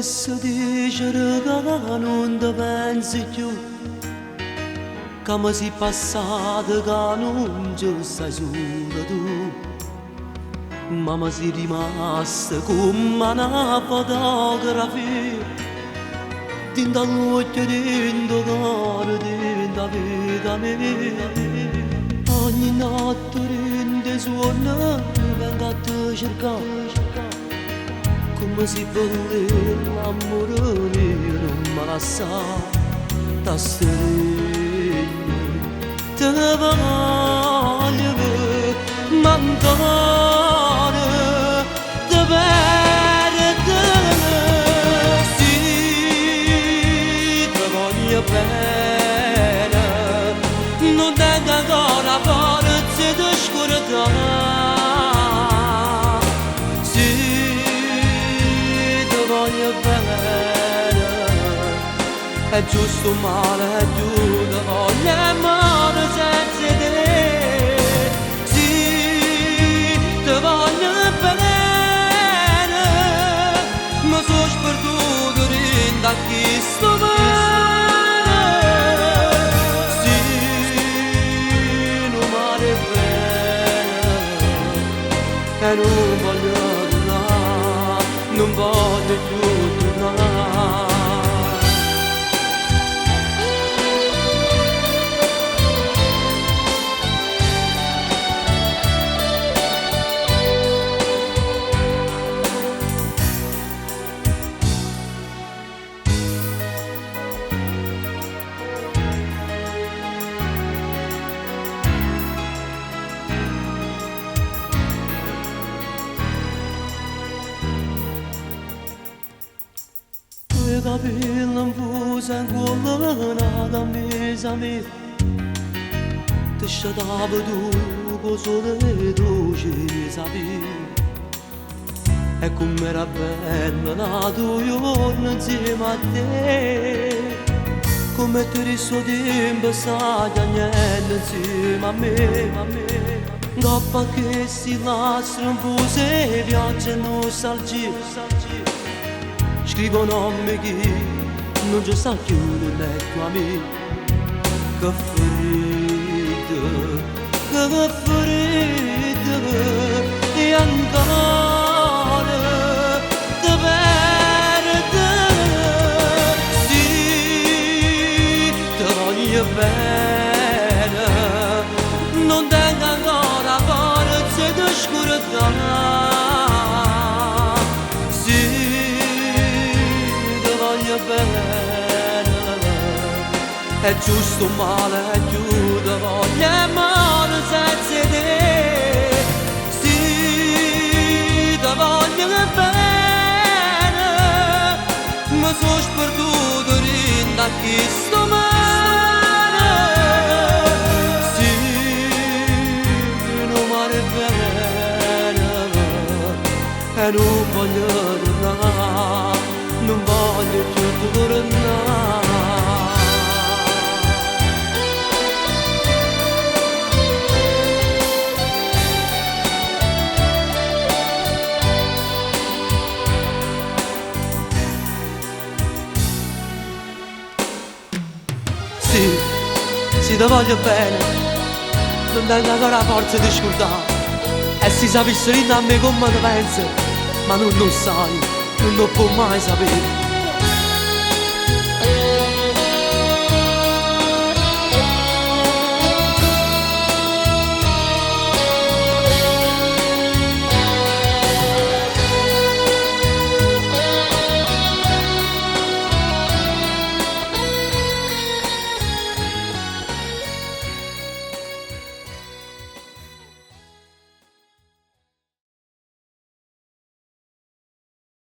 potessi dire che non ti pensi più, che mi sei passato che non ci stai solo tu, ma mi sei rimasta come una fotografia dentro l'occhio, dentro il cuore, dentro la vita mia. Ogni notte rende suona vengo a te cercare, come si vuole l'amore mio non mi lascia da stringere. Te voglio ma ancora te perdere. Sì, te voglio bene, non tengo ancora forza di scordare. Sì, te voglio bene, è giusto male, è giusto voglio amore senza te. Sì, te voglio bene, ma sono sperduto dentro a chi sto bene. Sì, non male bene, e non voglio tornare, non voglio più tornare. Capelli infusi in collana da mese a me, ti sciatava tu con sole tu ci sapevi, e com'era bella nato giorno insieme a te, come ti riso tempo sai agnello insieme a me. Dopo che si lascia un po' se piange nostalgia, scrivo nomi che non ci sta più nel letto a me. Che freddo, e ancora te perdere. Sì, te voglio bene, non tengo ancora forza di scordare. È giusto male, è giusto voglio amore senza te. Sì, te voglio bene, ma sono sperduto dentro a chi sto male. Sì, non male bene, e non voglio tornare, non voglio più tornare. Sì, ti voglio bene, non tengo ancora forza di scordare. E si sapesse a me come te pensi, ma non lo sai, non lo può mai sapere.